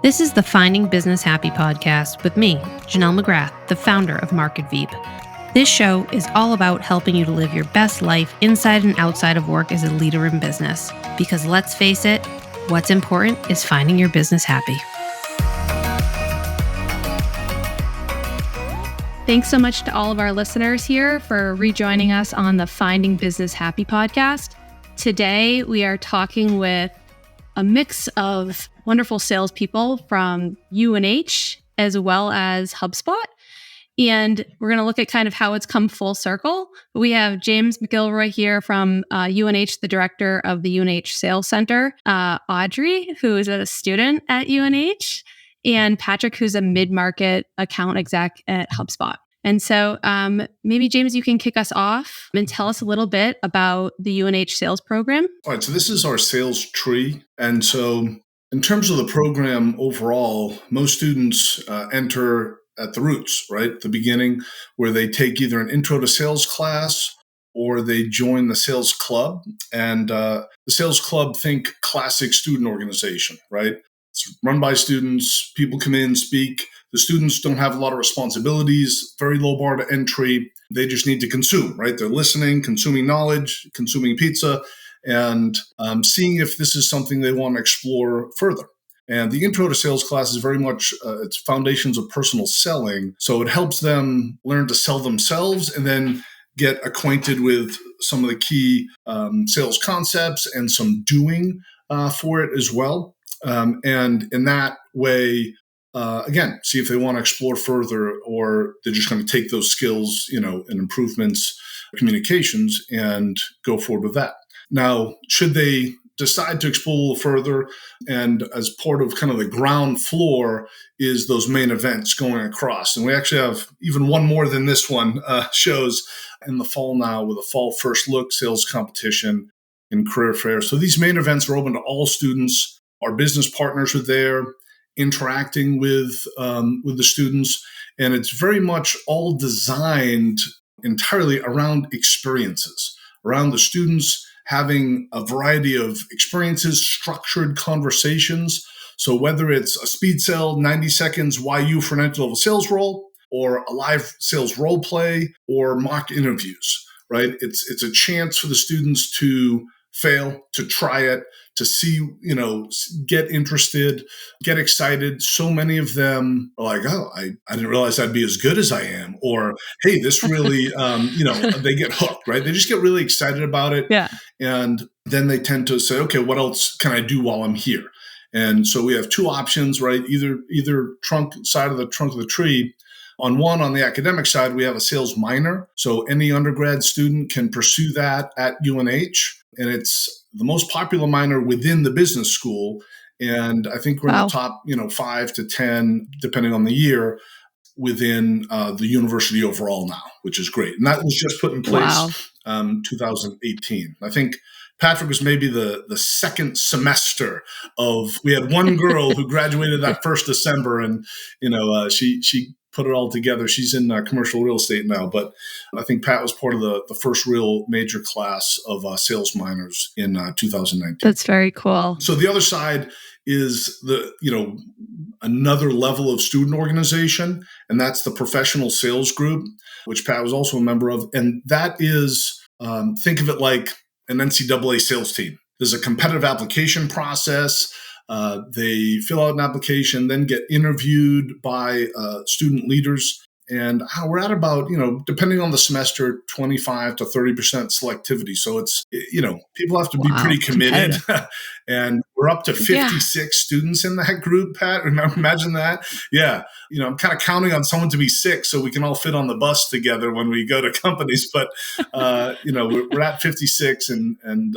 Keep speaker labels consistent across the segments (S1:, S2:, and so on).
S1: This is the Finding Business Happy podcast with me, Janelle McGrath, the founder of Market Veep. This show is all about helping you to live your best life inside and outside of work as a leader in business. Because let's face it, what's important is finding your business happy. Thanks so much to all of our listeners here for rejoining us on the Finding Business Happy podcast. Today, we are talking with a mix of wonderful salespeople from UNH as well as HubSpot. And we're going to look at kind of how it's come full circle. We have James McIlroy here from UNH, the director of the UNH Sales Center, Audrey, who is a student at UNH, and Patrick, who's a mid-market account exec at HubSpot. And so maybe, James, you can kick us off and tell us a little bit about the UNH sales program.
S2: All right, so this is our sales tree. And so in terms of the program overall, most students enter at the roots, right? The beginning, where they take either an intro to sales class or they join the sales club. And the sales club, think classic student organization, right? It's run by students. People come in, speak. The students don't have a lot of responsibilities, very low bar to entry. They just need to consume, right? They're listening, consuming knowledge, consuming pizza, and seeing if this is something they want to explore further. And the intro to sales class is very much it's foundations of personal selling. So it helps them learn to sell themselves and then get acquainted with some of the key sales concepts and some doing for it as well. And in that way, again, see if they want to explore further, or they're just going to take those skills, and improvements, communications, and go forward with that. Now, should they decide to explore a little further, and as part of kind of the ground floor is those main events going across. And we actually have even one more than this one shows in the fall now with a fall first look sales competition and career fair. So these main events are open to all students. Our business partners are there, interacting with the students, and it's very much all designed entirely around experiences, around the students having a variety of experiences, structured conversations. So whether it's a speed sell, 90 seconds, why you for an entry-level sales role, or a live sales role play, or mock interviews, right? It's a chance for the students to fail, to try it, to see, get interested, get excited. So many of them are like, oh, I didn't realize I'd be as good as I am. Or, hey, this really, they get hooked, right? They just get really excited about it.
S1: Yeah.
S2: And then they tend to say, okay, what else can I do while I'm here? And so we have two options, right? Either trunk of the tree. On the academic side, we have a sales minor. So any undergrad student can pursue that at UNH. And it's the most popular minor within the business school. And I think we're in the top, 5 to 10, depending on the year, within the university overall now, which is great. And that was just put in place 2018. I think Patrick was maybe the second semester we had one girl who graduated that first December, and, she put it all together. She's in commercial real estate now, but I think Pat was part of the first real major class of sales minors in 2019.
S1: That's very cool.
S2: So the other side is another level of student organization, and that's the professional sales group, which Pat was also a member of. And that is, think of it like an NCAA sales team. There's a competitive application process. They fill out an application, then get interviewed by student leaders. And we're at about, depending on the semester, 25 to 30% selectivity. So it's, people have to be pretty committed. And we're up to 56 students in that group, Pat. Imagine that. Yeah. I'm kind of counting on someone to be sick so we can all fit on the bus together when we go to companies. But, we're at 56 and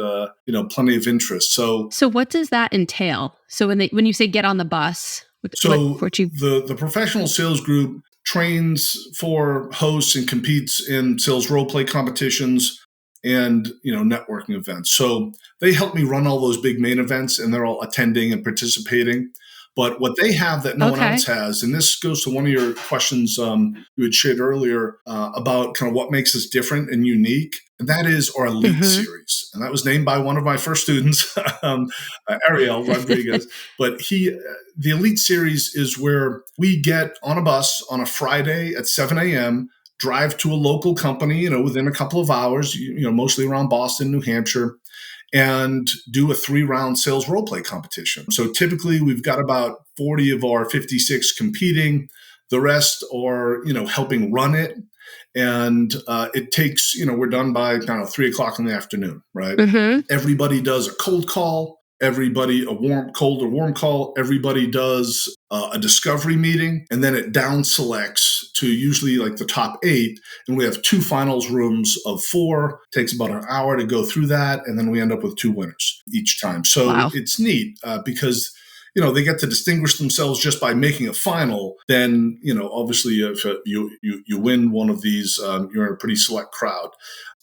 S2: plenty of interest. So
S1: what does that entail? So when you say get on the bus,
S2: the professional sales group trains for hosts and competes in sales role play competitions and networking events. So they help me run all those big main events, and they're all attending and participating. But what they have that no one else has, and this goes to one of your questions you had shared earlier about kind of what makes us different and unique, and that is our Elite series. And that was named by one of my first students, Ariel Rodriguez. But the Elite series is where we get on a bus on a Friday at 7 a.m., drive to a local company, within a couple of hours, mostly around Boston, New Hampshire, and do a 3-round sales role play competition. So typically we've got about 40 of our 56 competing. The rest are, helping run it. And it takes, we're done by 3 o'clock in the afternoon, right? Everybody does a cold call. Everybody a cold or warm call. Everybody does a discovery meeting, and then it down selects to usually like the top 8. And we have 2 finals rooms of 4. Takes about an hour to go through that, and then we end up with 2 winners each time. So It's neat because they get to distinguish themselves just by making a final. Then obviously if you win one of these, you're in a pretty select crowd.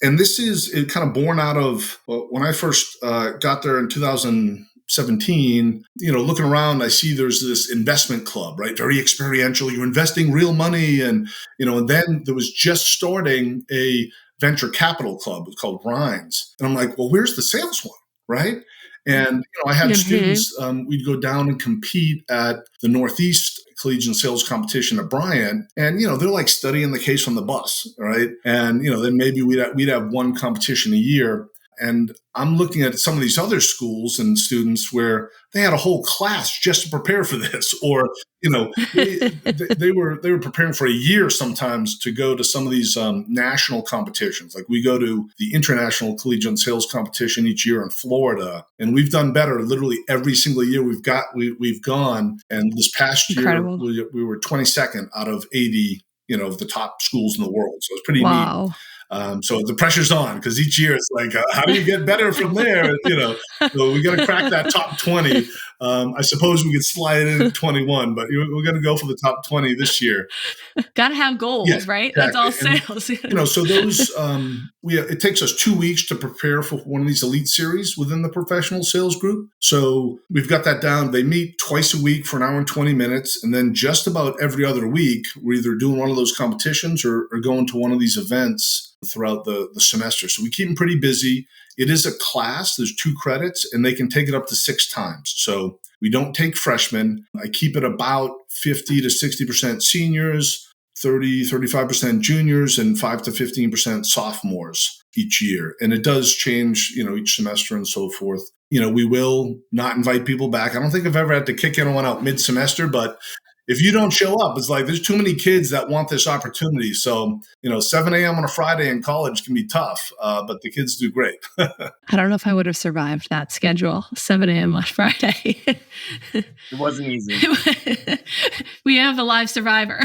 S2: And this is kind of born out of when I first got there in 2017, looking around, I see there's this investment club, right? Very experiential. You're investing real money. And then there was just starting a venture capital club. It's called Rhines. And I'm like, well, where's the sales one, right? And I had students, we'd go down and compete at the Northeast Collegiate Sales Competition at Bryant, and they're like studying the case on the bus, right? And then maybe we'd have one competition a year. And I'm looking at some of these other schools and students where they had a whole class just to prepare for this, or they were preparing for a year sometimes to go to some of these national competitions. Like we go to the International Collegiate Sales Competition each year in Florida, and we've done better literally every single year we've gone. And this past year we were 22nd out of 80 of the top schools in the world. So it's pretty neat. So the pressure's on because each year it's like, how do you get better from there? So we got to crack that top 20. I suppose we could slide in at 21, but we're going to go for the top 20 this year.
S1: Got to have goals, right? Exactly. That's all sales.
S2: And, so those, it takes us 2 weeks to prepare for one of these Elite series within the professional sales group. So we've got that down. They meet twice a week for an hour and 20 minutes. And then just about every other week, we're either doing one of those competitions or going to one of these events throughout the semester. So we keep them pretty busy. It is a class. There's 2 credits, and they can take it up to 6 times. So we don't take freshmen. I keep it about 50 to 60% seniors, 30, 35% juniors, and 5 to 15% sophomores each year. And it does change, each semester and so forth. We will not invite people back. I don't think I've ever had to kick anyone out mid-semester, but if you don't show up, it's like there's too many kids that want this opportunity. So, 7 a.m. on a Friday in college can be tough, but the kids do great.
S1: I don't know if I would have survived that schedule, 7 a.m. on Friday.
S3: It wasn't easy.
S1: We have a live survivor.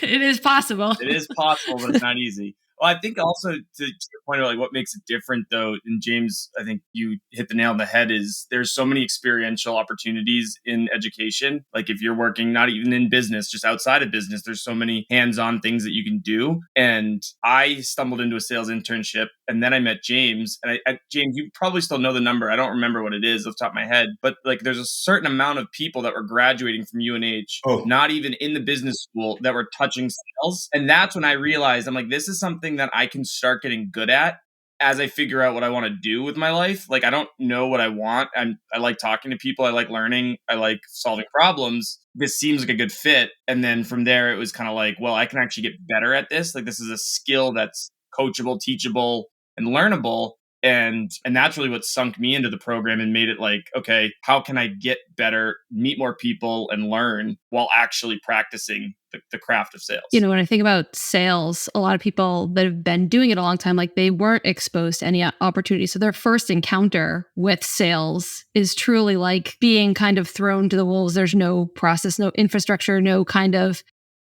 S1: It is possible.
S3: It is possible, but it's not easy. Well, I think also to your point of like what makes it different though, and James, I think you hit the nail on the head, is there's so many experiential opportunities in education. Like if you're working, not even in business, just outside of business, there's so many hands-on things that you can do. And I stumbled into a sales internship, and then I met James. And James, you probably still know the number. I don't remember what it is off the top of my head, but like there's a certain amount of people that were graduating from UNH, not even in the business school, that were touching sales. And that's when I realized, I'm like, this is something that I can start getting good at as I figure out what I want to do with my life. Like, I don't know what I want. I like talking to people. I like learning. I like solving problems. This seems like a good fit. And then from there, it was kind of like, well, I can actually get better at this. Like, this is a skill that's coachable, teachable, and learnable. And that's really what sunk me into the program and made it like, okay, how can I get better, meet more people, and learn while actually practicing the craft of sales?
S1: When I think about sales, a lot of people that have been doing it a long time, like they weren't exposed to any opportunity. So their first encounter with sales is truly like being kind of thrown to the wolves. There's no process, no infrastructure, no kind of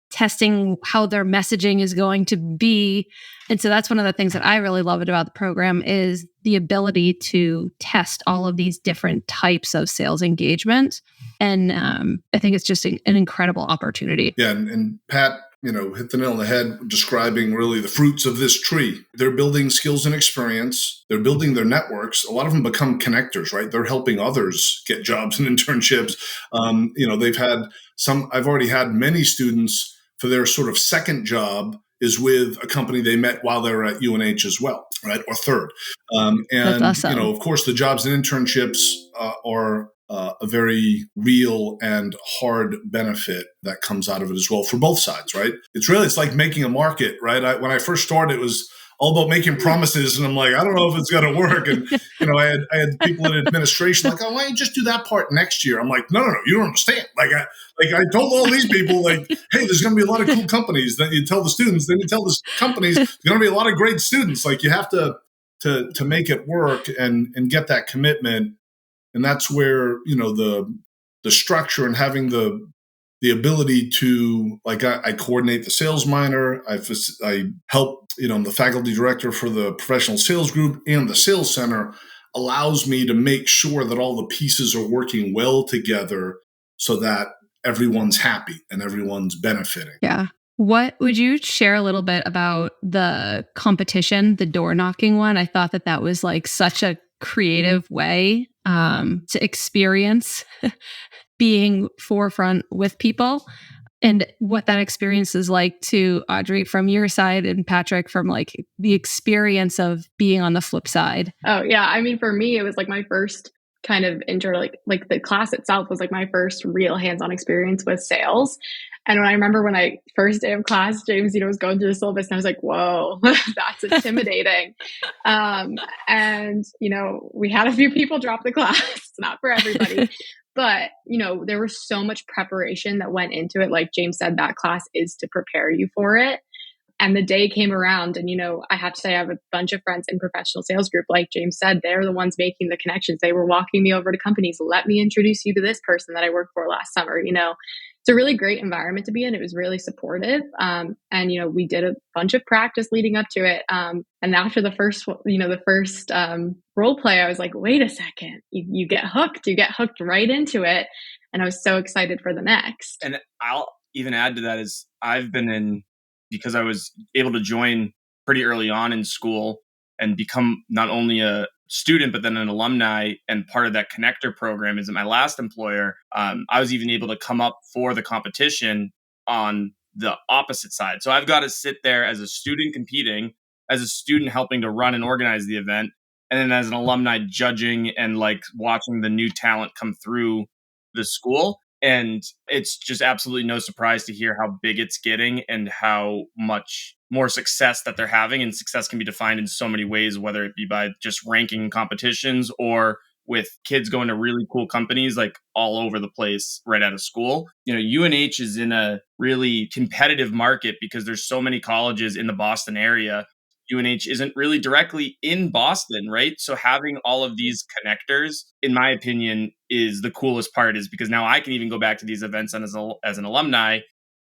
S1: testing how their messaging is going to be. And so that's one of the things that I really love about the program is the ability to test all of these different types of sales engagement. And I think it's just an incredible opportunity.
S2: Yeah. And Pat, hit the nail on the head describing really the fruits of this tree. They're building skills and experience. They're building their networks. A lot of them become connectors, right? They're helping others get jobs and internships. I've already had many students for their sort of second job is with a company they met while they were at UNH as well, right? Or third.
S1: That's awesome.
S2: Of course, the jobs and internships are a very real and hard benefit that comes out of it as well for both sides, right? It's like making a market, right? When I first started, it was all about making promises, and I'm like, I don't know if it's going to work. And I had people in administration like, oh, why don't you just do that part next year? I'm like, no, you don't understand. I told all these people, like, hey, there's going to be a lot of cool companies. Then you tell the students, then you tell the companies, there's going to be a lot of great students. Like, you have to make it work and get that commitment. And that's where, the structure and having the ability to, like, I coordinate the sales minor. I help, I'm the faculty director for the professional sales group, and the sales center allows me to make sure that all the pieces are working well together so that everyone's happy and everyone's benefiting.
S1: Yeah. What would you share a little bit about the competition, the door knocking one? I thought that was like such a creative way to experience being forefront with people, and what that experience is like to Audrey from your side, and Patrick from like the experience of being on the flip side.
S4: Oh yeah. I mean, for me, it was like my first kind of like the class itself was like my first real hands-on experience with sales. And when I remember when I first day of class, James, was going through the syllabus, and I was like, whoa, that's intimidating. And, we had a few people drop the class. It's not for everybody. But, there was so much preparation that went into it. Like James said, that class is to prepare you for it. And the day came around, and, I have to say I have a bunch of friends in professional sales group. Like James said, they're the ones making the connections. They were walking me over to companies. Let me introduce you to this person that I worked for last summer. It's a really great environment to be in. It was really supportive. And, we did a bunch of practice leading up to it. And after the first role play, I was like, wait a second, you get hooked. You get hooked right into it. And I was so excited for the next.
S3: And I'll even add to that is I've been in, because I was able to join pretty early on in school and become not only a student, but then an alumni, and part of that connector program is at my last employer. I was even able to come up for the competition on the opposite side. So I've got to sit there as a student competing, as a student helping to run and organize the event, and then as an alumni judging and like watching the new talent come through the school. And it's just absolutely no surprise to hear how big it's getting and how much more success that they're having. And success can be defined in so many ways, whether it be by just ranking competitions or with kids going to really cool companies like all over the place right out of school. UNH is in a really competitive market because there's so many colleges in the Boston area. UNH isn't really directly in Boston, right? So having all of these connectors, in my opinion, is the coolest part, is because now I can even go back to these events as an alumni.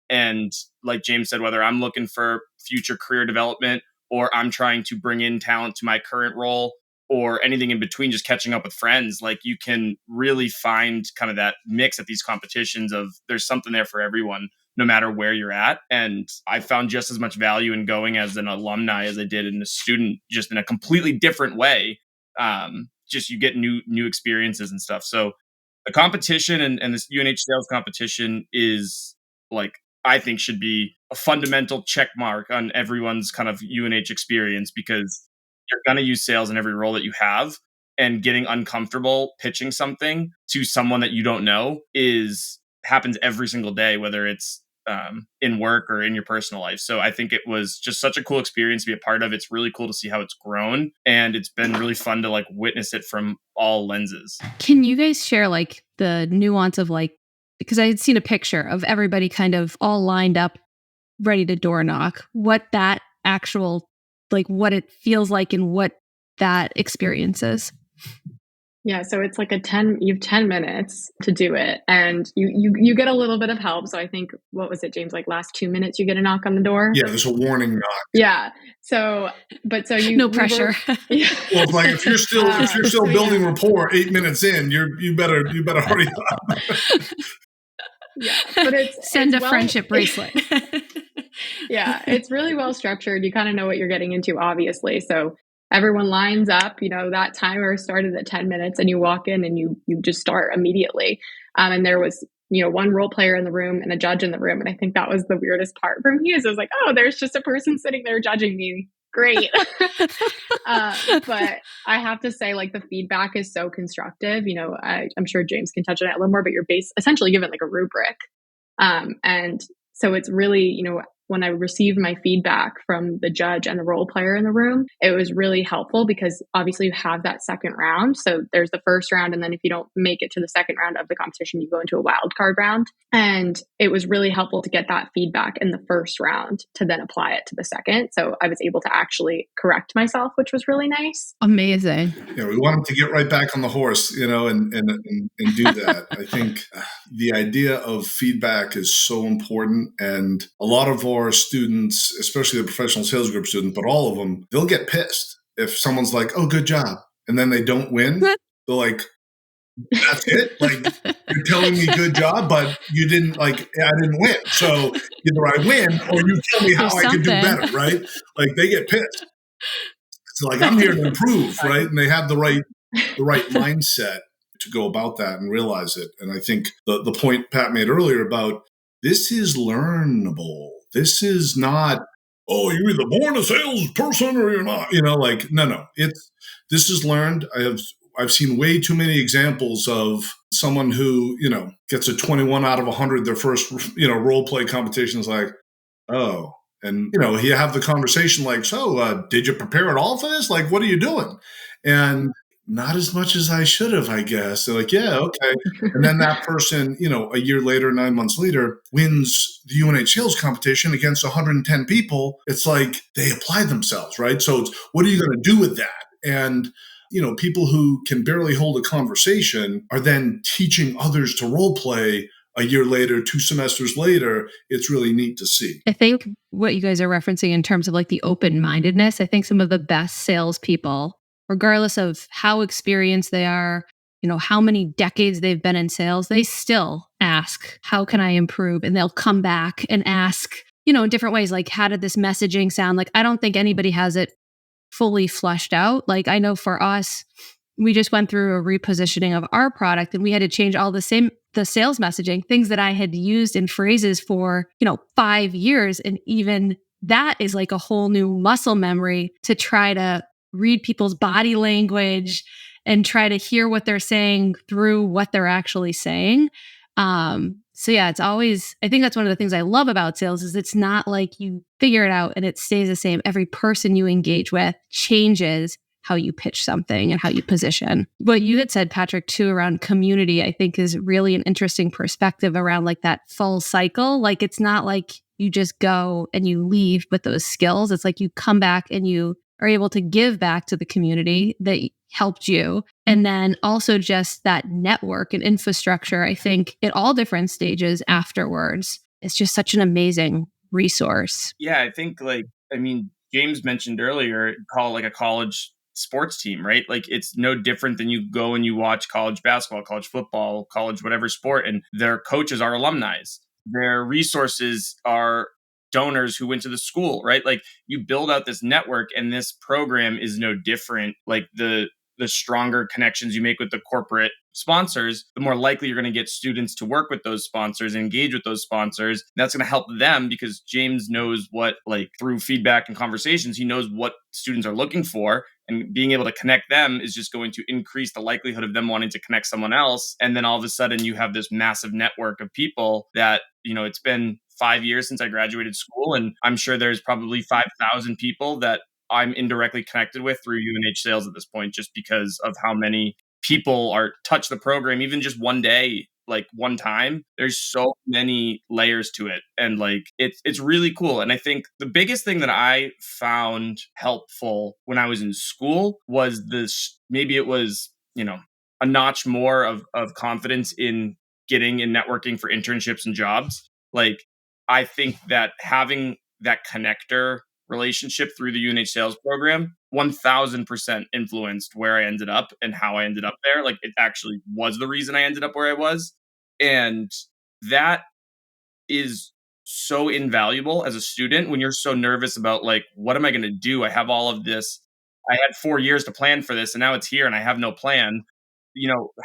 S3: And like James said, whether I'm looking for future career development or I'm trying to bring in talent to my current role or anything in between, just catching up with friends, like you can really find kind of that mix at these competitions of there's something there for everyone, no matter where you're at. And I found just as much value in going as an alumni as I did in a student, just in a completely different way. Just you get new experiences and stuff. So the competition and this UNH sales competition is like, I think should be a fundamental check mark on everyone's kind of UNH experience, because you're going to use sales in every role that you have, and getting uncomfortable pitching something to someone that you don't know happens every single day, whether it's in work or in your personal life. So I think it was just such a cool experience to be a part of. It's really cool to see how it's grown, and it's been really fun to like witness it from all lenses.
S1: Can you guys share like the nuance of like, because I had seen a picture of everybody kind of all lined up, ready to door knock, what that actual, like what it feels like and what that experience is?
S4: Yeah, so it's like you have 10 minutes to do it, and you get a little bit of help. So I think, what was it, James? Like last 2 minutes, you get a knock on the door.
S2: Yeah, there's a warning knock.
S4: Yeah.
S1: No pressure.
S4: Yeah.
S2: Well, like if you're still building rapport 8 minutes in, you better hurry up.
S4: Yeah, but
S1: send a friendship bracelet.
S4: Yeah, it's really well structured. You kind of know what you're getting into, obviously. So everyone lines up, that timer started at 10 minutes and you walk in and you just start immediately. And there was, one role player in the room and a judge in the room. And I think that was the weirdest part for me is I was like, oh, there's just a person sitting there judging me. Great. But I have to say, like, the feedback is so constructive. I'm sure James can touch on it a little more, but you're essentially given like a rubric. And so it's really, when I received my feedback from the judge and the role player in the room, it was really helpful because obviously you have that second round. So there's the first round. And then if you don't make it to the second round of the competition, you go into a wild card round. And it was really helpful to get that feedback in the first round to then apply it to the second. So I was able to actually correct myself, which was really nice.
S1: Amazing.
S2: Yeah, we want them to get right back on the horse, and do that. I think the idea of feedback is so important. And a lot of our students, especially the professional sales group students, but all of them, they'll get pissed if someone's like, oh, good job. And then they don't win. They're like, that's it? Like, you're telling me good job, but you didn't, I didn't win. So either I win or you tell me how I can do better, right? Like, they get pissed. It's like, I'm here to improve, right? And they have the right mindset to go about that and realize it. And I think the point Pat made earlier about this is learnable. This is not, oh, you're either born a salesperson or you're not. No. This is learned. I've seen way too many examples of someone who, gets a 21 out of 100 their first, role play competition is like, oh. And, you have the conversation like, so did you prepare at all for this? Like, what are you doing? And not as much as I should have, I guess. They're like, yeah, okay. And then that person, a year later, 9 months later, wins the UNH Sales competition against 110 people. It's like they apply themselves, right? So it's, what are you going to do with that? And people who can barely hold a conversation are then teaching others to role play a year later, 2 semesters later. It's really neat to see.
S1: I think what you guys are referencing in terms of like the open-mindedness, I think some of the best salespeople, regardless of how experienced they are, how many decades they've been in sales, they still ask, how can I improve? And they'll come back and ask, in different ways, like, how did this messaging sound? Like, I don't think anybody has it fully flushed out. Like, I know for us, we just went through a repositioning of our product and we had to change all the sales messaging, things that I had used in phrases for, 5 years. And even that is like a whole new muscle memory to try to read people's body language and try to hear what they're saying through what they're actually saying. So yeah, it's always, I think that's one of the things I love about sales is it's not like you figure it out and it stays the same. Every person you engage with changes how you pitch something and how you position. What you had said, Patrick, too, around community, I think is really an interesting perspective around like that full cycle. Like, it's not like you just go and you leave with those skills. It's like you come back and you are able to give back to the community that helped you. And then also just that network and infrastructure, I think at all different stages afterwards, it's just such an amazing resource.
S3: Yeah, I think James mentioned earlier, call it like a college sports team, right? Like, it's no different than you go and you watch college basketball, college football, college whatever sport, and their coaches are alumni. Their resources are donors who went to the school, right? Like, you build out this network, and this program is no different. Like, the stronger connections you make with the corporate sponsors, the more likely you're going to get students to work with those sponsors, engage with those sponsors. That's going to help them because James knows what, like, through feedback and conversations, he knows what students are looking for. And being able to connect them is just going to increase the likelihood of them wanting to connect someone else. And then all of a sudden you have this massive network of people that, it's been 5 years since I graduated school. And I'm sure there's probably 5,000 people that I'm indirectly connected with through UNH Sales at this point, just because of how many people are touch the program, even just one day, like one time. There's so many layers to it. And like, it's really cool. And I think the biggest thing that I found helpful when I was in school was this, maybe it was, a notch more of confidence in getting and networking for internships and jobs. Like, I think that having that connector relationship through the UNH Sales program 1000% influenced where I ended up and how I ended up there. Like, it actually was the reason I ended up where I was. And that is so invaluable as a student when you're so nervous about like, what am I going to do? I have all of this. I had 4 years to plan for this and now it's here and I have no plan.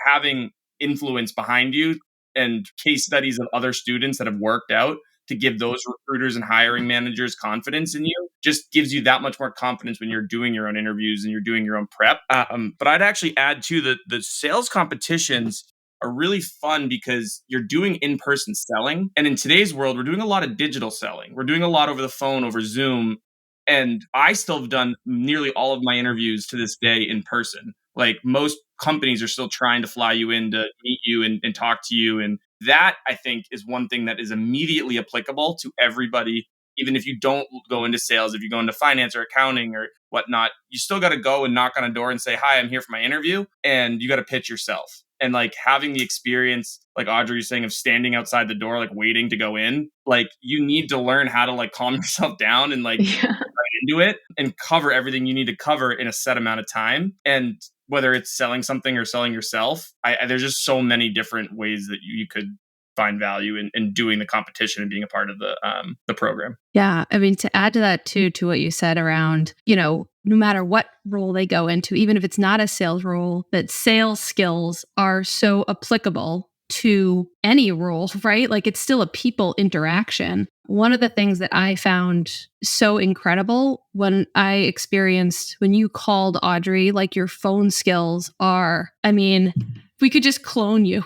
S3: Having influence behind you and case studies of other students that have worked out to give those recruiters and hiring managers confidence in you just gives you that much more confidence when you're doing your own interviews and you're doing your own prep. But I'd actually add too that the sales competitions are really fun because you're doing in-person selling. And in today's world, we're doing a lot of digital selling. We're doing a lot over the phone, over Zoom. And I still have done nearly all of my interviews to this day in person. Like most companies are still trying to fly you in to meet you and talk to you. And that, I think, is one thing that is immediately applicable to everybody. Even if you don't go into sales, if you go into finance or accounting or whatnot, you still got to go and knock on a door and say, hi, I'm here for my interview. And you got to pitch yourself. And like having the experience, like Audrey was saying, of standing outside the door, like waiting to go in, like you need to learn how to like calm yourself down and like get right into it and cover everything you need to cover in a set amount of time. And whether it's selling something or selling yourself, there's just so many different ways that you could find value in doing the competition and being a part of the program.
S1: Yeah. I mean, to add to that too, to what you said around, no matter what role they go into, even if it's not a sales role, that sales skills are so applicable to any role, right? Like it's still a people interaction. One of the things that I found so incredible when you called Audrey, like your phone skills are, I mean, we could just clone you.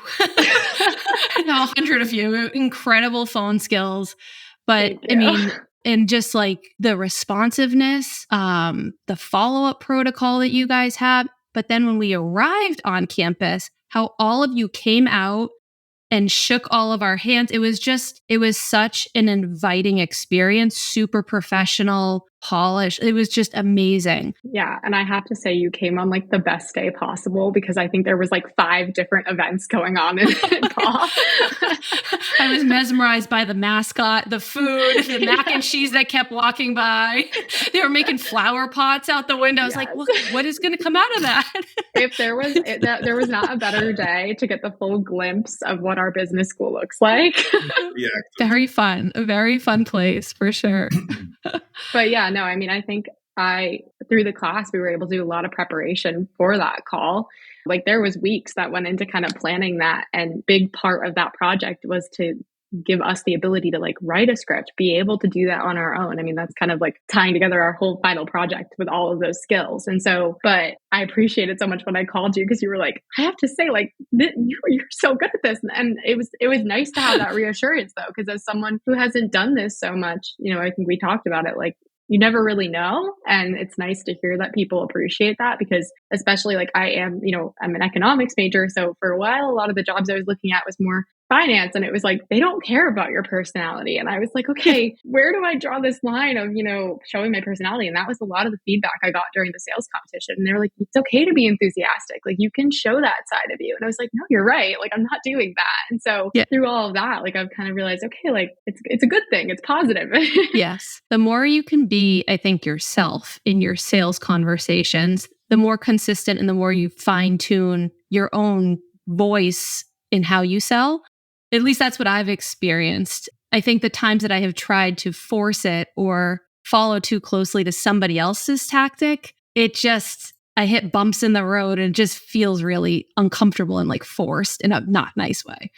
S1: 100 of you, incredible phone skills. But I mean, and just like the responsiveness, the follow-up protocol that you guys have. But then when we arrived on campus, how all of you came out and shook all of our hands. It was such an inviting experience, super professional, polished. It was just amazing.
S4: Yeah. And I have to say you came on like the best day possible because I think there was like 5 different events going on in Paul.
S1: I was mesmerized by the mascot, the food, the mac and cheese that kept walking by. They were making flower pots out the window. I was like, what is going to come out of that?
S4: If there was not a better day to get the full glimpse of what our business school looks like.
S2: Yeah.
S1: Very fun. A very fun place for sure.
S4: But yeah, no, I mean, I think through the class, we were able to do a lot of preparation for that call. Like there was weeks that went into kind of planning that, and big part of that project was to give us the ability to like write a script, be able to do that on our own. I mean, that's kind of like tying together our whole final project with all of those skills. And so, but I appreciated so much when I called you because you were like, I have to say, like, you're so good at this. And it was nice to have that reassurance though, because as someone who hasn't done this so much, I think we talked about it, like, you never really know. And it's nice to hear that people appreciate that because especially like I'm an economics major. So for a while, a lot of the jobs I was looking at was more finance. And it was like, they don't care about your personality. And I was like, okay, where do I draw this line of, showing my personality? And that was a lot of the feedback I got during the sales competition. And they were like, it's okay to be enthusiastic. Like you can show that side of you. And I was like, no, you're right. Like I'm not doing that. And so through all of that, like I've kind of realized, okay, like it's a good thing. It's positive.
S1: Yes. The more you can be, I think, yourself in your sales conversations, the more consistent and the more you fine tune your own voice in how you sell. At least that's what I've experienced. I think the times that I have tried to force it or follow too closely to somebody else's tactic, I hit bumps in the road and it just feels really uncomfortable and like forced in a not nice way.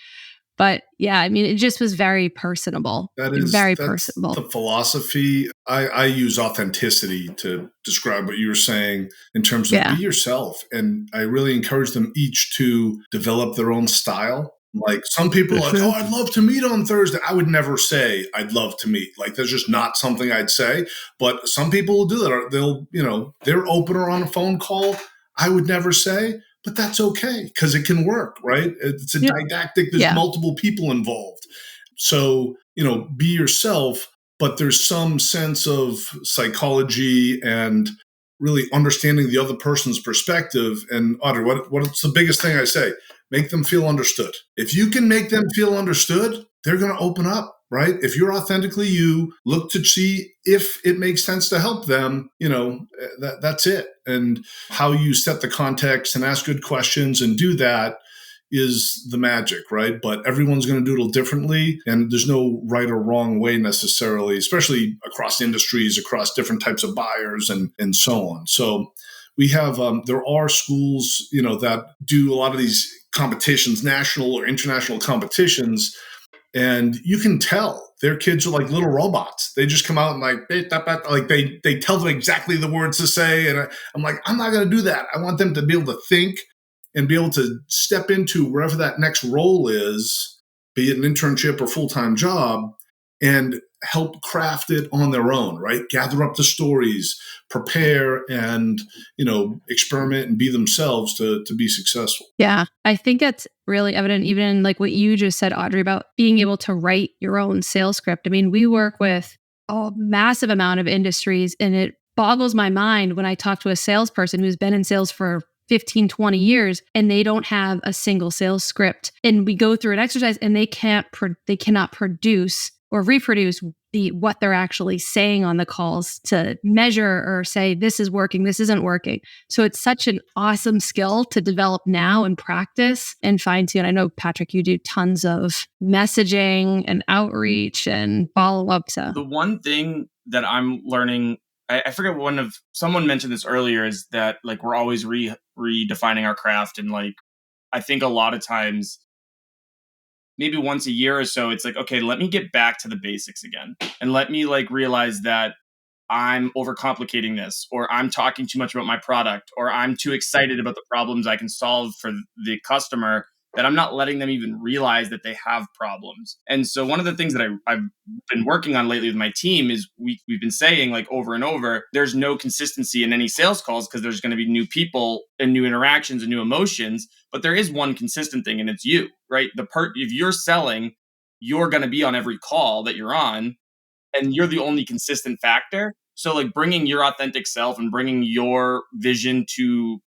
S1: But yeah, I mean, it just was very personable. That's personable.
S2: The philosophy. I use authenticity to describe what you were saying in terms of be yourself. And I really encourage them each to develop their own style. Like some people are like, oh, I'd love to meet on Thursday. I would never say I'd love to meet. Like that's just not something I'd say. But some people will do that. They'll, their opener on a phone call, I would never say, but that's okay because it can work, right? It's a didactic. There's multiple people involved. So, be yourself, but there's some sense of psychology and really understanding the other person's perspective. And Audrey, what's the biggest thing I say? Make them feel understood. If you can make them feel understood, they're going to open up, right? If you're authentically you, look to see if it makes sense to help them, that's it. And how you set the context and ask good questions and do that, is the magic, right? But everyone's going to do it a little differently. And there's no right or wrong way necessarily, especially across industries, across different types of buyers and so on. So we have, there are schools, that do a lot of these competitions, national or international competitions. And you can tell their kids are like little robots. They just come out and they tell them exactly the words to say. And I'm like, I'm not going to do that. I want them to be able to think and be able to step into wherever that next role is, be it an internship or full-time job, and help craft it on their own, right? Gather up the stories, prepare, and, experiment and be themselves to be successful.
S1: Yeah, I think that's really evident, even in like what you just said, Audrey, about being able to write your own sales script. I mean, we work with a massive amount of industries, and it boggles my mind when I talk to a salesperson who's been in sales for 15, 20 years, and they don't have a single sales script. And we go through an exercise and they cannot produce or reproduce what they're actually saying on the calls to measure or say, this is working, this isn't working. So it's such an awesome skill to develop now and practice and fine tune. I know, Patrick, you do tons of messaging and outreach and follow up. So
S3: the one thing that I'm learning, I forget, someone mentioned this earlier, is that like we're always redefining our craft. And like, I think a lot of times, maybe once a year or so, it's like, okay, let me get back to the basics again. And let me like realize that I'm overcomplicating this, or I'm talking too much about my product, or I'm too excited about the problems I can solve for the customer that I'm not letting them even realize that they have problems. And so one of the things that I've been working on lately with my team is we've been saying like over and over, there's no consistency in any sales calls because there's going to be new people and new interactions and new emotions. But there is one consistent thing, and it's you, right? If you're selling, you're going to be on every call that you're on, and you're the only consistent factor. So like bringing your authentic self and bringing your vision to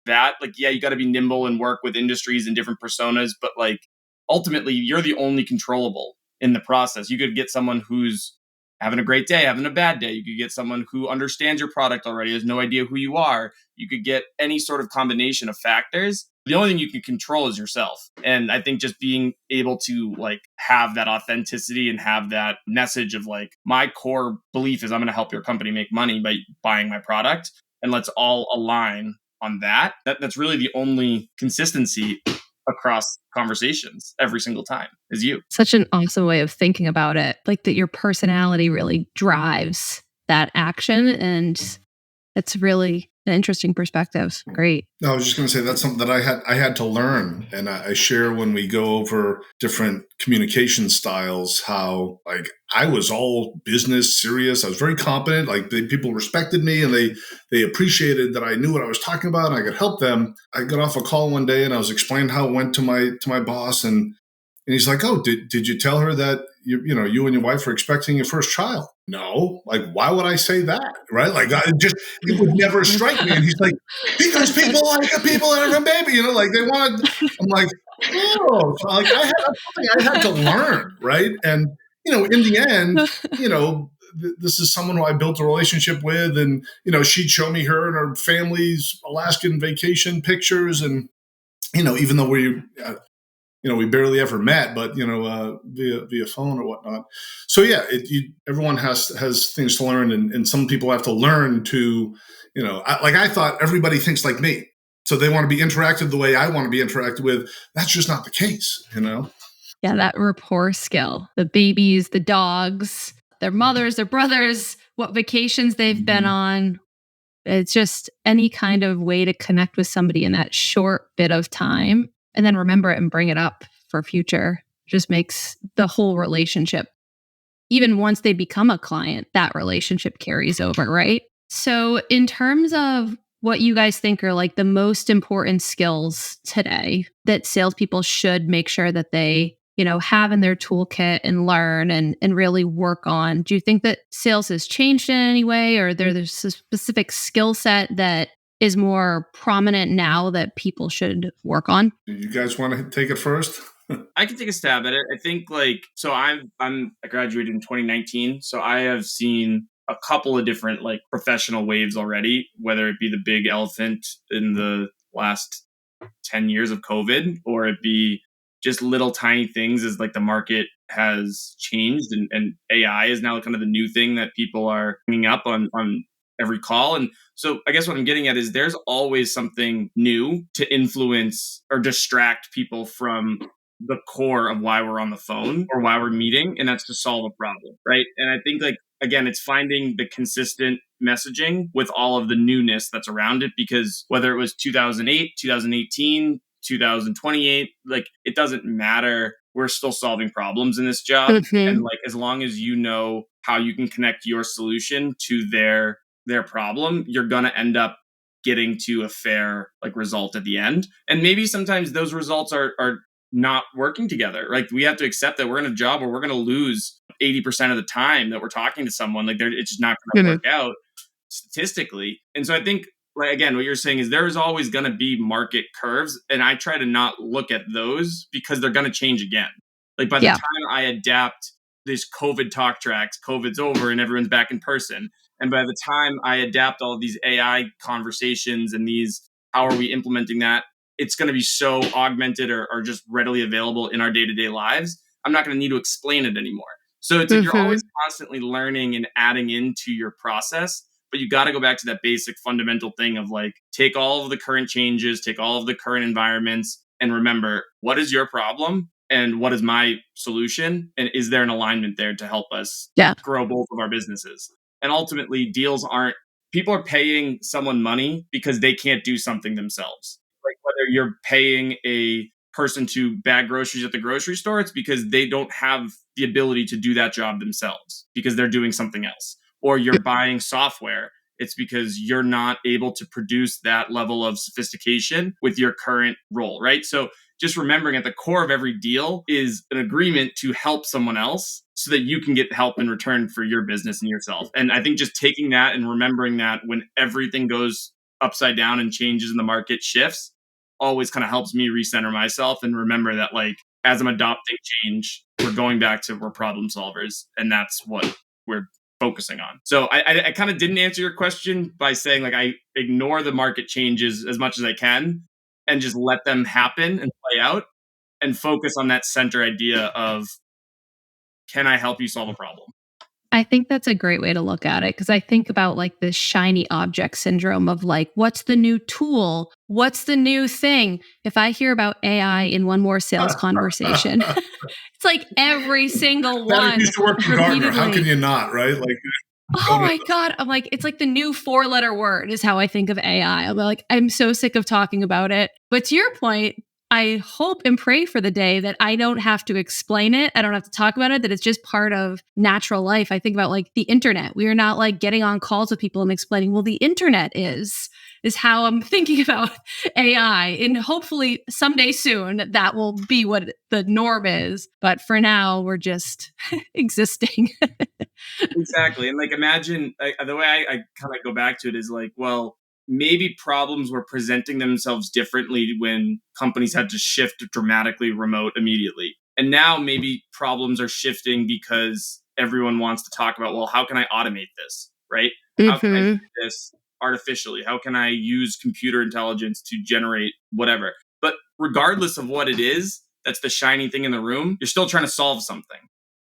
S3: that, like, yeah, you got to be nimble and work with industries and different personas, but like ultimately you're the only controllable in the process. You could get someone who's having a great day, having a bad day. You could get someone who understands your product already, has no idea who you are. You could get any sort of combination of factors. The only thing you can control is yourself. And I think just being able to like have that authenticity and have that message of like, my core belief is I'm going to help your company make money by buying my product, and let's all align on that. That's really the only consistency across conversations every single time is you.
S1: Such an awesome way of thinking about it. Like that your personality really drives that action. And it's really an interesting perspective. Great.
S2: No, I was just going to say that's something that I had to learn, and I share when we go over different communication styles. How like I was all business serious. I was very competent. Like people respected me, and they appreciated that I knew what I was talking about, and I could help them. I got off a call one day, and I was explaining how it went to my boss, and he's like, "Oh, did you tell her that you and your wife are expecting your first child?" No, like why would I say that, right? Like it would never strike me. And he's like, because people like a people that have a baby, like they want to. I'm like, oh, so like I had to learn, right? And in the end, this is someone who I built a relationship with, and she'd show me her and her family's Alaskan vacation pictures, and even though we barely ever met, but via phone or whatnot. So yeah, everyone has things to learn, and some people have to learn to, I thought everybody thinks like me, so they want to be interacted the way I want to be interacted with. That's just not the case,
S1: Yeah, that rapport skill. The babies, the dogs, their mothers, their brothers, what vacations they've been on. It's just any kind of way to connect with somebody in that short bit of time. And then remember it and bring it up for future. Just makes the whole relationship, even once they become a client, that relationship carries over, right? So in terms of what you guys think are like the most important skills today that salespeople should make sure that they, have in their toolkit and learn and really work on, do you think that sales has changed in any way, or there's a specific skill set that is more prominent now that people should work on?
S2: Do you guys want to take it first?
S3: I can take a stab at it. I think I graduated in 2019, so I have seen a couple of different like professional waves already, whether it be the big elephant in the last 10 years of COVID, or it be just little tiny things as like the market has changed and AI is now kind of the new thing that people are bringing up on every call. And so I guess what I'm getting at is there's always something new to influence or distract people from the core of why we're on the phone or why we're meeting, and that's to solve a problem, right? And I think, like, again, it's finding the consistent messaging with all of the newness that's around it, because whether it was 2008, 2018, 2028, like, it doesn't matter. We're still solving problems in this job. And like, as long as you know how you can connect your solution to their problem, you're going to end up getting to a fair like result at the end. And maybe sometimes those results are not working together. Like, we have to accept that we're in a job where we're going to lose 80% of the time that we're talking to someone. Like, it's just not going to work out statistically. And so I think, like, again, what you're saying is there is always going to be market curves, and I try to not look at those because they're going to change again. Like, by the time I adapt this COVID talk tracks, COVID's over and everyone's back in person. And by the time I adapt all of these AI conversations and these, how are we implementing that? It's going to be so augmented or just readily available in our day-to-day lives. I'm not going to need to explain it anymore. So it's you're always constantly learning and adding into your process, but you got to go back to that basic fundamental thing of like, take all of the current changes, take all of the current environments, and remember, what is your problem and what is my solution? And is there an alignment there to help us grow both of our businesses? And ultimately, people are paying someone money because they can't do something themselves. Like, whether you're paying a person to bag groceries at the grocery store, it's because they don't have the ability to do that job themselves because they're doing something else. Or you're buying software, it's because you're not able to produce that level of sophistication with your current role, right? So just remembering at the core of every deal is an agreement to help someone else so that you can get help in return for your business and yourself. And I think just taking that and remembering that when everything goes upside down and changes in the market shifts always kind of helps me recenter myself and remember that, like, as I'm adopting change, we're going back to we're problem solvers, and that's what we're focusing on. So I kind of didn't answer your question by saying, like, I ignore the market changes as much as I can and just let them happen and play out and focus on that center idea of, can I help you solve a problem?
S1: I think that's a great way to look at it, because I think about like this shiny object syndrome of like, what's the new tool? What's the new thing? If I hear about AI in one more sales conversation, it's like every single one.
S2: That used to work for Gartner. How can you not, right? Like,
S1: oh my God. I'm like, it's like the new 4-letter word is how I think of AI. I'm like, I'm so sick of talking about it. But to your point, I hope and pray for the day that I don't have to explain it. I don't have to talk about it, that it's just part of natural life. I think about like the internet. We are not like getting on calls with people and explaining, well, the internet is how I'm thinking about AI. And hopefully someday soon that will be what the norm is. But for now, we're just existing.
S3: Exactly. And like, imagine the way I kind of go back to it is like, well, maybe problems were presenting themselves differently when companies had to shift dramatically remote immediately. And now maybe problems are shifting because everyone wants to talk about, well, how can I automate this, right? How can I do this artificially? How can I use computer intelligence to generate whatever? But regardless of what it is, that's the shiny thing in the room, you're still trying to solve something.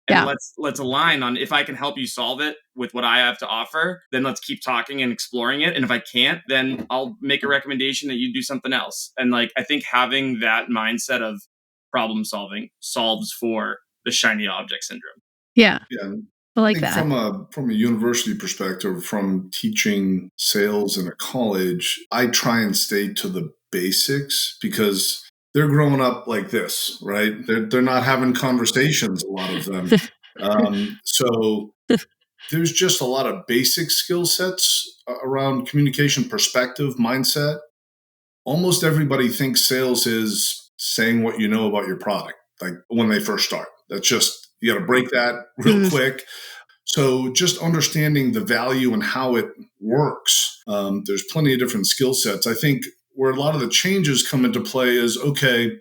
S3: And let's align on, if I can help you solve it with what I have to offer, then let's keep talking and exploring it. And if I can't, then I'll make a recommendation that you do something else. And like, I think having that mindset of problem solving solves for the shiny object syndrome.
S1: Yeah. I
S2: I
S1: like
S2: think
S1: that.
S2: From a university perspective, from teaching sales in a college, I try and stay to the basics because they're growing up like this, right? They're not having conversations, a lot of them. So there's just a lot of basic skill sets around communication, perspective, mindset. Almost everybody thinks sales is saying what you know about your product, like when they first start. That's just, you got to break that real quick. So just understanding the value and how it works. There's plenty of different skill sets. I think where a lot of the changes come into play is, okay,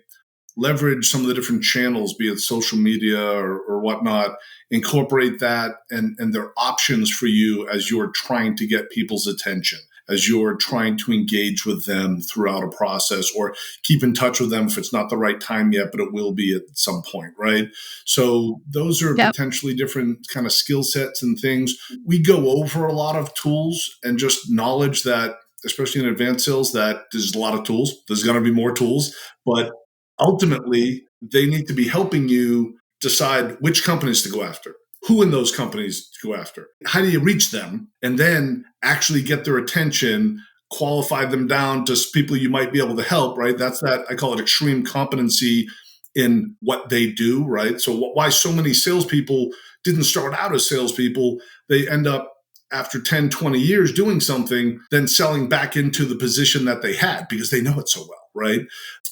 S2: leverage some of the different channels, be it social media or whatnot, incorporate that and there are options for you as you're trying to get people's attention. as you're trying to engage with them throughout a process, or keep in touch with them if it's not the right time yet, but it will be at some point, right? So those are potentially different kind of skill sets and things. We go over a lot of tools and just knowledge that, especially in advanced sales, that there's a lot of tools. There's going to be more tools, but ultimately they need to be helping you decide which companies to go after, who in those companies to go after, how do you reach them, and then actually get their attention, qualify them down to people you might be able to help, right? That's that, I call it extreme competency in what they do, right? So why so many salespeople didn't start out as salespeople, they end up after 10, 20 years doing something, then selling back into the position that they had because they know it so well, right?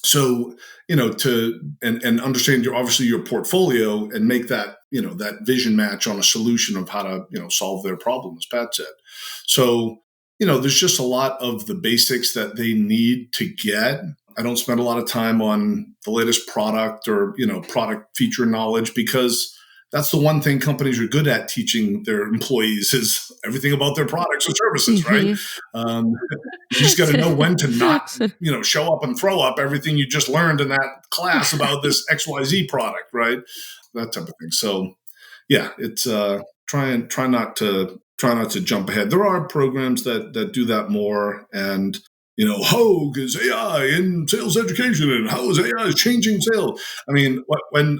S2: So, to understand obviously your portfolio and make that, that vision match on a solution of how to, solve their problem, as Pat said. So, there's just a lot of the basics that they need to get. I don't spend a lot of time on the latest product or, product feature knowledge, because that's the one thing companies are good at teaching their employees is everything about their products or services, right? You just got to know when to not, show up and throw up everything you just learned in that class about this XYZ product, right? That type of thing. So, yeah, it's try not to jump ahead. There are programs that do that more, and Hogue is AI in sales education, and how is AI changing sales? I mean, when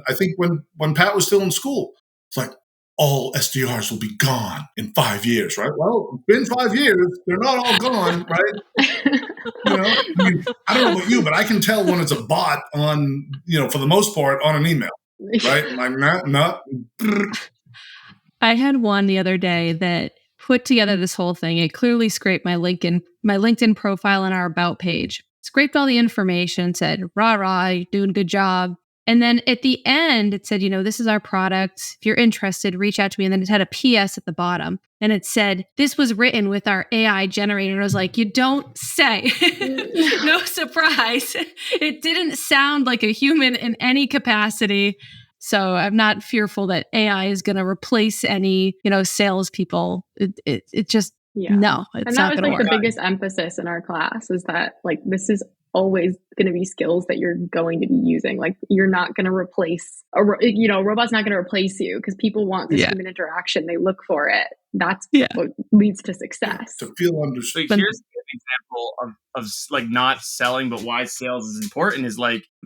S2: Pat was still in school, it's like all SDRs will be gone in 5 years, right? Well, it's been 5 years; they're not all gone, right? I don't know about you, but I can tell when it's a bot on, for the most part, on an email, right? Like not.
S1: I had one the other day that put together this whole thing. It clearly scraped my LinkedIn profile and our about page. Scraped all the information, said, rah, rah, you're doing a good job. And then at the end, it said, this is our product. If you're interested, reach out to me. And then it had a PS at the bottom. And it said, this was written with our AI generator. And I was like, you don't say. No surprise. It didn't sound like a human in any capacity. So I'm not fearful that AI is going to replace any, salespeople. It just, no, it's not going to work.
S4: And that was the biggest emphasis in our class, is that this is always going to be skills that you're going to be using. You're not going to replace, a robot's not going to replace you, because people want this human interaction. They look for it. That's what leads to success.
S2: To feel understood.
S3: Here's an example of not selling, but why sales is important is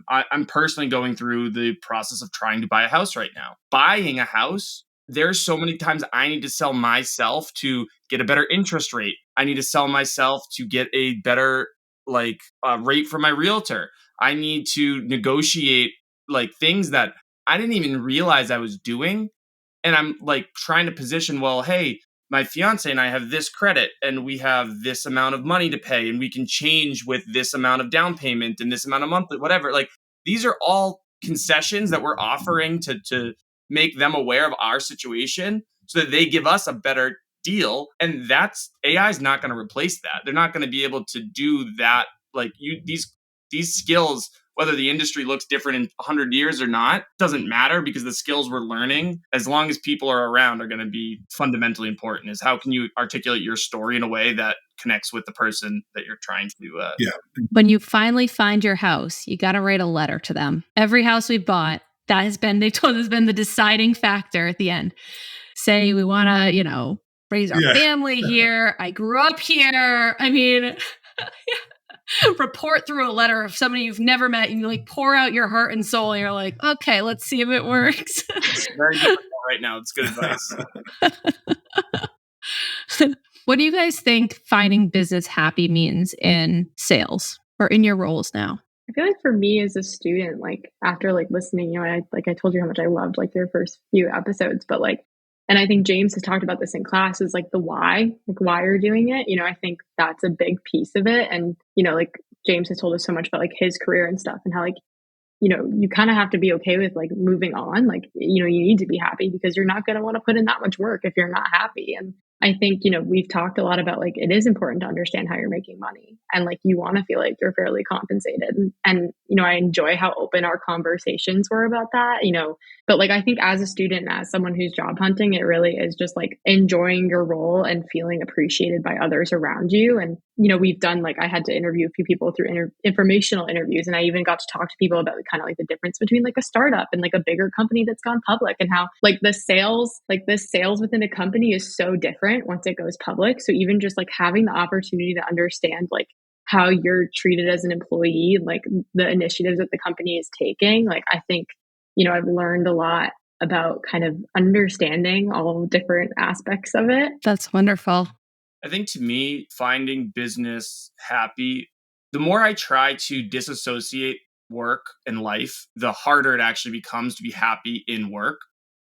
S3: I'm personally going through the process of trying to buy a house right now. Buying a house, there's so many times I need to sell myself to get a better interest rate. I need to sell myself to get a better rate from my realtor. I need to negotiate things that I didn't even realize I was doing. And I'm trying to position, well, hey, my fiance and I have this credit and we have this amount of money to pay, and we can change with this amount of down payment and this amount of monthly, whatever. These are all concessions that we're offering to make them aware of our situation so that they give us a better deal. And that's, AI is not going to replace that. They're not going to be able to do that. These skills, whether the industry looks different in 100 years or not, doesn't matter, because the skills we're learning, as long as people are around, are going to be fundamentally important. Is how can you articulate your story in a way that connects with the person that you're trying to
S1: When you finally find your house, you got to write a letter to them. Every house we've bought, they told us, has been the deciding factor at the end. Say we want to, raise our family here. I grew up here. I mean, report through a letter of somebody you've never met, and you pour out your heart and soul, and you're like, okay, let's see if it works.
S3: It's very difficult right now. It's good advice.
S1: What do you guys think finding business happy means in sales or in your roles now?
S4: I feel like for me as a student, after listening, I told you how much I loved your first few episodes, but and I think James has talked about this in class, is the why, why you're doing it. I think that's a big piece of it. And, James has told us so much about his career and stuff, and how you kind of have to be okay with moving on. You need to be happy, because you're not going to want to put in that much work if you're not happy. And I think, we've talked a lot about like, it is important to understand how you're making money and like, you want to feel like you're fairly compensated. And, I enjoy how open our conversations were about that, but like, I think as a student, as someone who's job hunting, it really is just like enjoying your role and feeling appreciated by others around you. And, we've done like, I had to interview a few people through informational interviews. And I even got to talk to people about kind of like the difference between like a startup and like a bigger company that's gone public, and how like the sales within a company is so different once it goes public. So even just like having the opportunity to understand like how you're treated as an employee, like the initiatives that the company is taking, like I think, I've learned a lot about kind of understanding all different aspects of it.
S1: That's wonderful.
S3: I think to me, finding business happy, the more I try to disassociate work and life, the harder it actually becomes to be happy in work.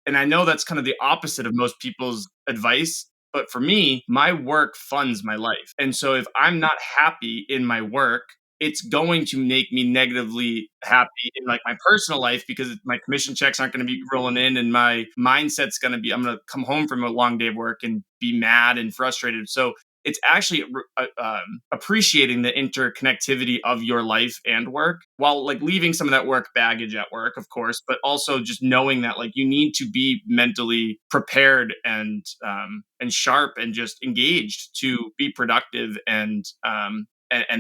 S3: And I know that's kind of the opposite of most people's advice. But for me, my work funds my life. And so if I'm not happy in my work, it's going to make me negatively happy in like my personal life, because my commission checks aren't going to be rolling in, and my mindset's going to be, I'm going to come home from a long day of work and be mad and frustrated. So it's actually appreciating the interconnectivity of your life and work, while like leaving some of that work baggage at work, of course, but also just knowing that like you need to be mentally prepared and sharp and just engaged to be productive and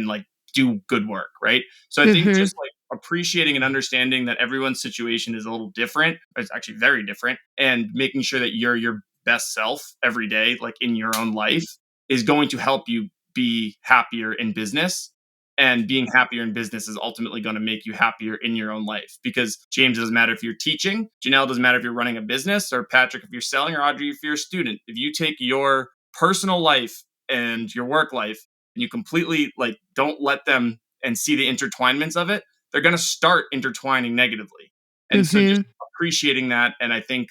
S3: like do good work, right? So I think just like appreciating and understanding that everyone's situation is a little different. It's actually very different, and making sure that you're your best self every day, like in your own life, is going to help you be happier in business. And being happier in business is ultimately going to make you happier in your own life. Because James, it doesn't matter if you're teaching, Janelle, doesn't matter if you're running a business, or Patrick, if you're selling, or Audrey, if you're a student. If you take your personal life and your work life and you completely like don't let them and see the intertwinements of it, they're going to start intertwining negatively. And so just appreciating that. And I think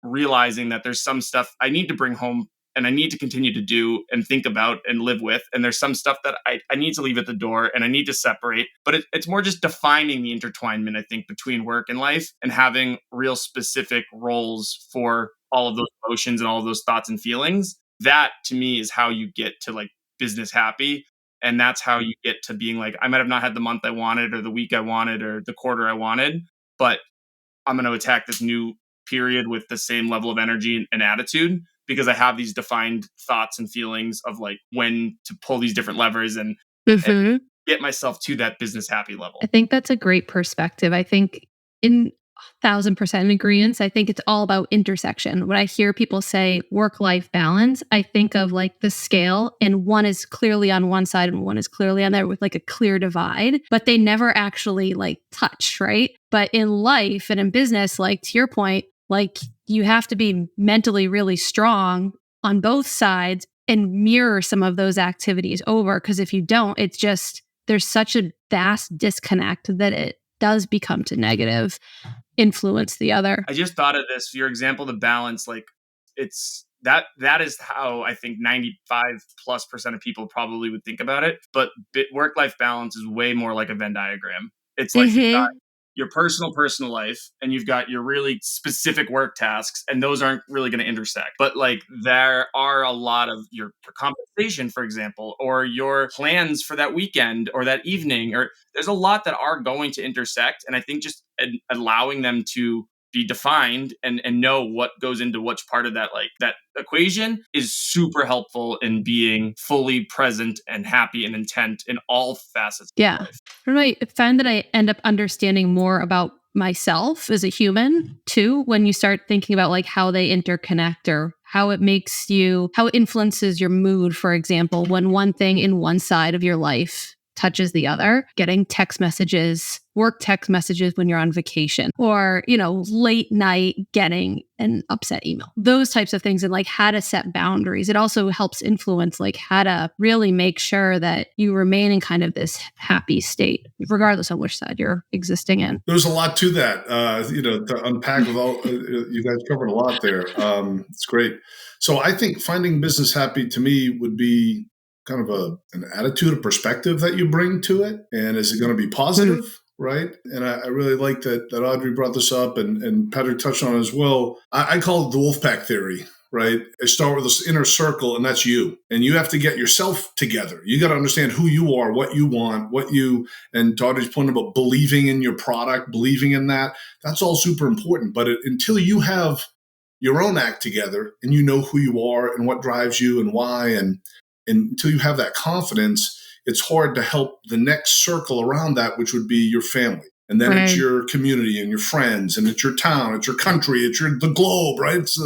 S3: realizing that there's some stuff I need to bring home and I need to continue to do and think about and live with. And there's some stuff that I need to leave at the door and I need to separate. But it's more just defining the intertwinement, I think, between work and life, and having real specific roles for all of those emotions and all of those thoughts and feelings. That to me is how you get to like business happy. And that's how you get to being like, I might have not had the month I wanted or the week I wanted or the quarter I wanted, but I'm going to attack this new period with the same level of energy and attitude, because I have these defined thoughts and feelings of like when to pull these different levers and get myself to that business happy level.
S1: I think that's a great perspective. I think in 1,000% agreement. I think it's all about intersection. When I hear people say work-life balance, I think of like the scale, and one is clearly on one side and one is clearly on there with like a clear divide, but they never actually like touch, right? But in life and in business, like to your point, like you have to be mentally really strong on both sides and mirror some of those activities over. Because if you don't, it's just, there's such a vast disconnect that it does become to negative influence the other.
S3: I just thought of this, your example, the balance, like it's that is how I think 95+% of people probably would think about it. But work-life balance is way more like a Venn diagram. It's like you've got your personal life and you've got your really specific work tasks, and those aren't really going to intersect. But like there are a lot of your compensation, for example, or your plans for that weekend or that evening, or there's a lot that are going to intersect. And I think just allowing them to be defined and know what goes into which part of that, like that equation, is super helpful in being fully present and happy and intent in all facets of life.
S1: I find that I end up understanding more about myself as a human too, when you start thinking about like how they interconnect or how it makes you, how it influences your mood, for example, when one thing in one side of your life touches the other. Getting text messages, work text messages when you're on vacation, or, you know, late night getting an upset email, those types of things, and like how to set boundaries. It also helps influence like how to really make sure that you remain in kind of this happy state, regardless of which side you're existing in.
S2: There's a lot to that, to unpack with all, you guys covered a lot there. It's great. So I think finding business happy to me would be kind of an attitude, a perspective that you bring to it. And is it going to be positive? Right. And I really like that Audrey brought this up and Patrick touched on it as well. I call it the Wolfpack theory, right? I start with this inner circle, and that's you. And you have to get yourself together. You got to understand who you are, what you want, and to Audrey's point about believing in your product, believing in that, that's all super important. But until you have your own act together and you know who you are and what drives you and why, and until you have that confidence, it's hard to help the next circle around that, which would be your family. And then it's your community and your friends, and it's your town, it's your country, it's the globe, right? It's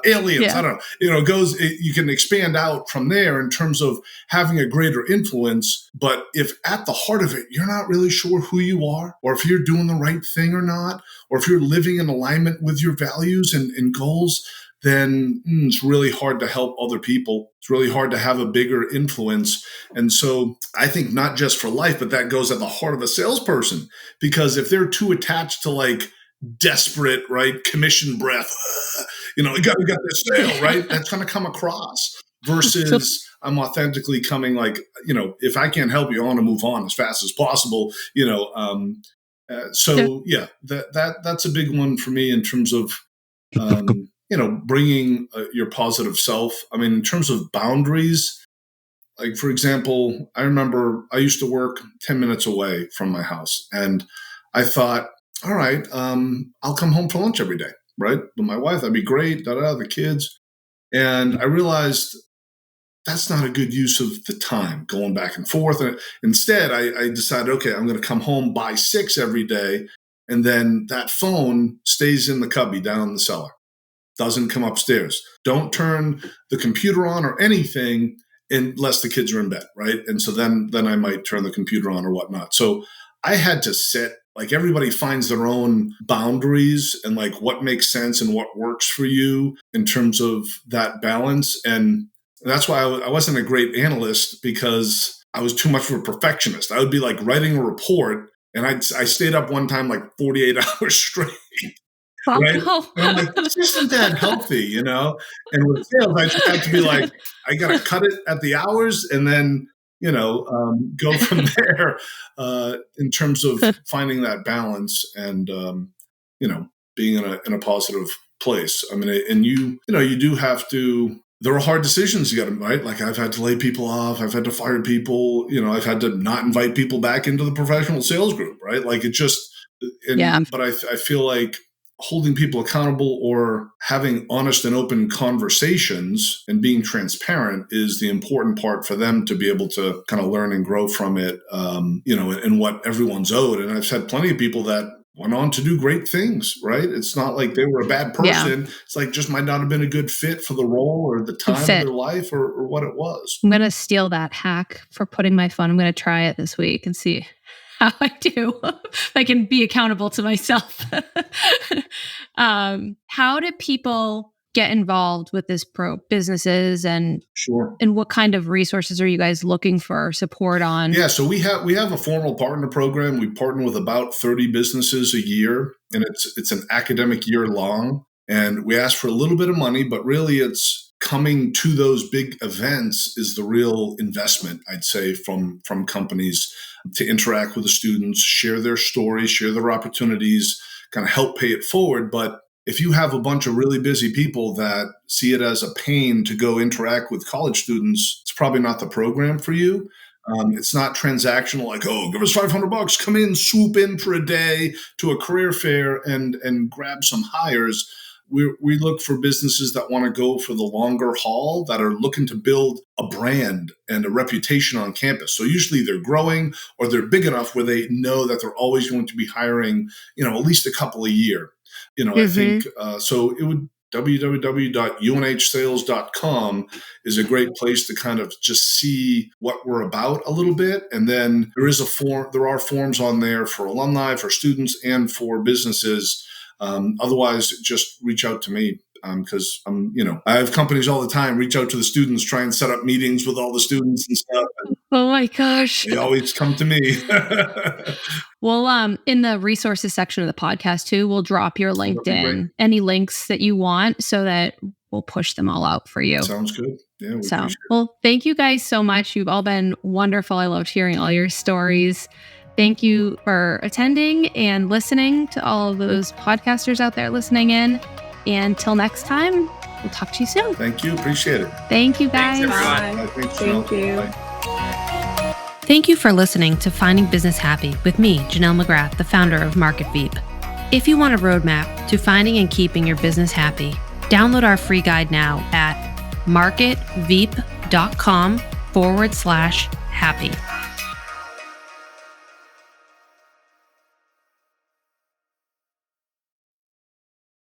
S2: aliens. I don't know. You can expand out from there in terms of having a greater influence. But if at the heart of it, you're not really sure who you are, or if you're doing the right thing or not, or if you're living in alignment with your values and goals, then it's really hard to help other people. It's really hard to have a bigger influence. And so I think not just for life, but that goes at the heart of a salesperson, because if they're too attached to like desperate, right, commission breath, we got this sale, right? That's going to come across versus I'm authentically coming like, if I can't help you, I want to move on as fast as possible, that's a big one for me in terms of, bringing your positive self. I mean, in terms of boundaries, like, for example, I remember I used to work 10 minutes away from my house, and I thought, all right, I'll come home for lunch every day, right? With my wife, that'd be great, the kids. And I realized that's not a good use of the time going back and forth. And instead, I decided, okay, I'm going to come home by 6 every day. And then that phone stays in the cubby down in the cellar. Doesn't come upstairs. Don't turn the computer on or anything unless the kids are in bed, right? And so then I might turn the computer on or whatnot. So I had to set, like, everybody finds their own boundaries and like what makes sense and what works for you in terms of that balance. And that's why I wasn't a great analyst, because I was too much of a perfectionist. I would be like writing a report, and I stayed up one time like 48 hours straight. Right? And I'm like, this isn't that healthy, And with sales, I just had to be like, I got to cut it at the hours and then, go from there in terms of finding that balance and, being in a positive place. I mean, and you do have to, there are hard decisions you got to, right? Like, I've had to lay people off. I've had to fire people. I've had to not invite people back into the professional sales group, right? Like, it just, but I feel like holding people accountable or having honest and open conversations and being transparent is the important part for them to be able to kind of learn and grow from it, and what everyone's owed. And I've had plenty of people that went on to do great things, right? It's not like they were a bad person. Yeah. It's like just might not have been a good fit for the role or the time of their life or what it was.
S1: I'm going to steal that hack for putting my phone. I'm going to try it this week and see how I do. If I can be accountable to myself. How do people get involved with this businesses and
S2: Sure.
S1: And what kind of resources are you guys looking for support on?
S2: Yeah, so we have a formal partner program. We partner with about 30 businesses a year, and it's an academic year long. And we ask for a little bit of money, but really it's coming to those big events is the real investment, I'd say, from companies to interact with the students, share their stories, share their opportunities, kind of help pay it forward. But if you have a bunch of really busy people that see it as a pain to go interact with college students, it's probably not the program for you. It's not transactional, like, oh, give us $500, come in, swoop in for a day to a career fair and grab some hires. We look for businesses that want to go for the longer haul, that are looking to build a brand and a reputation on campus. So usually they're growing or they're big enough where they know that they're always going to be hiring, at least a couple a year. I think so. It would www.unhsales.com is a great place to kind of just see what we're about a little bit. And then there are forms on there for alumni, for students, and for businesses. Otherwise, just reach out to me because I have companies all the time reach out to the students, try and set up meetings with all the students and stuff.
S1: Oh my gosh.
S2: They always come to me.
S1: Well, in the resources section of the podcast too, we'll drop your LinkedIn, any links that you want so that we'll push them all out for you.
S2: Sounds good. Yeah.
S1: Well, thank you guys so much. You've all been wonderful. I loved hearing all your stories. Thank you for attending and listening to all of those podcasters out there listening in. And till next time, we'll talk to you soon.
S2: Thank you. Appreciate it.
S1: Thank you, guys.
S3: Thanks, everyone.
S2: Thanks,
S4: Thank you.
S2: Bye.
S1: Thank you for listening to Finding Business Happy with me, Janelle McGrath, the founder of Market Veep. If you want a roadmap to finding and keeping your business happy, download our free guide now at marketveep.com/happy.